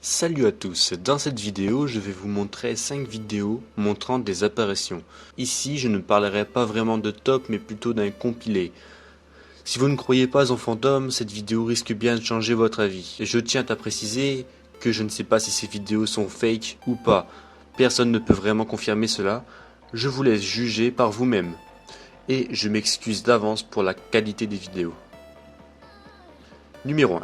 Salut à tous, dans cette vidéo je vais vous montrer 5 vidéos montrant des apparitions. Ici je ne parlerai pas vraiment de top mais plutôt d'un compilé. Si vous ne croyez pas aux fantômes, cette vidéo risque bien de changer votre avis. Je tiens à préciser que je ne sais pas si ces vidéos sont fake ou pas. Personne ne peut vraiment confirmer cela. Je vous laisse juger par vous-même. Et je m'excuse d'avance pour la qualité des vidéos. Numéro 1.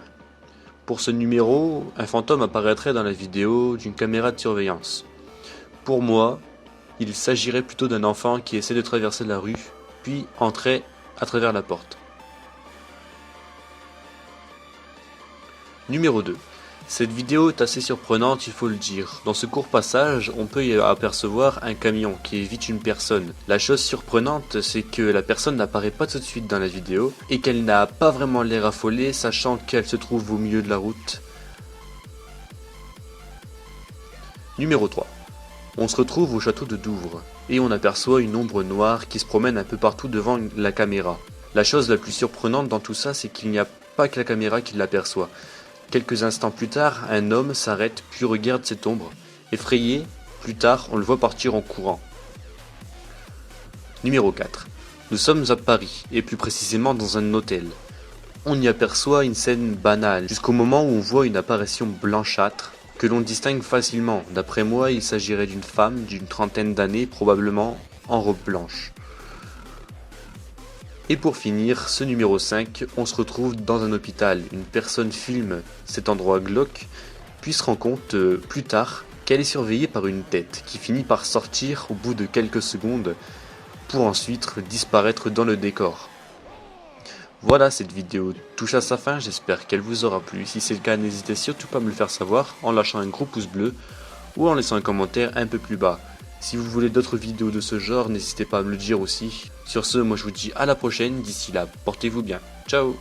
Pour ce numéro, un fantôme apparaîtrait dans la vidéo d'une caméra de surveillance. Pour moi, il s'agirait plutôt d'un enfant qui essaie de traverser la rue, puis entrer à travers la porte. Numéro 2. Cette vidéo est assez surprenante, il faut le dire. Dans ce court passage, on peut y apercevoir un camion qui évite une personne. La chose surprenante, c'est que la personne n'apparaît pas tout de suite dans la vidéo et qu'elle n'a pas vraiment l'air affolée, sachant qu'elle se trouve au milieu de la route. Numéro 3. On se retrouve au château de Douvres et on aperçoit une ombre noire qui se promène un peu partout devant la caméra. La chose la plus surprenante dans tout ça, c'est qu'il n'y a pas que la caméra qui l'aperçoit. Quelques instants plus tard, un homme s'arrête puis regarde cette ombre. Effrayé, plus tard, on le voit partir en courant. Numéro 4. Nous sommes à Paris, et plus précisément dans un hôtel. On y aperçoit une scène banale, jusqu'au moment où on voit une apparition blanchâtre, que l'on distingue facilement. D'après moi, il s'agirait d'une femme d'une trentaine d'années, probablement en robe blanche. Et pour finir, ce numéro 5, on se retrouve dans un hôpital. Une personne filme cet endroit glauque, puis se rend compte plus tard qu'elle est surveillée par une tête qui finit par sortir au bout de quelques secondes pour ensuite disparaître dans le décor. Voilà, cette vidéo touche à sa fin, j'espère qu'elle vous aura plu. Si c'est le cas, n'hésitez surtout pas à me le faire savoir en lâchant un gros pouce bleu ou en laissant un commentaire un peu plus bas. Si vous voulez d'autres vidéos de ce genre, n'hésitez pas à me le dire aussi. Sur ce, moi je vous dis à la prochaine, d'ici là, portez-vous bien. Ciao!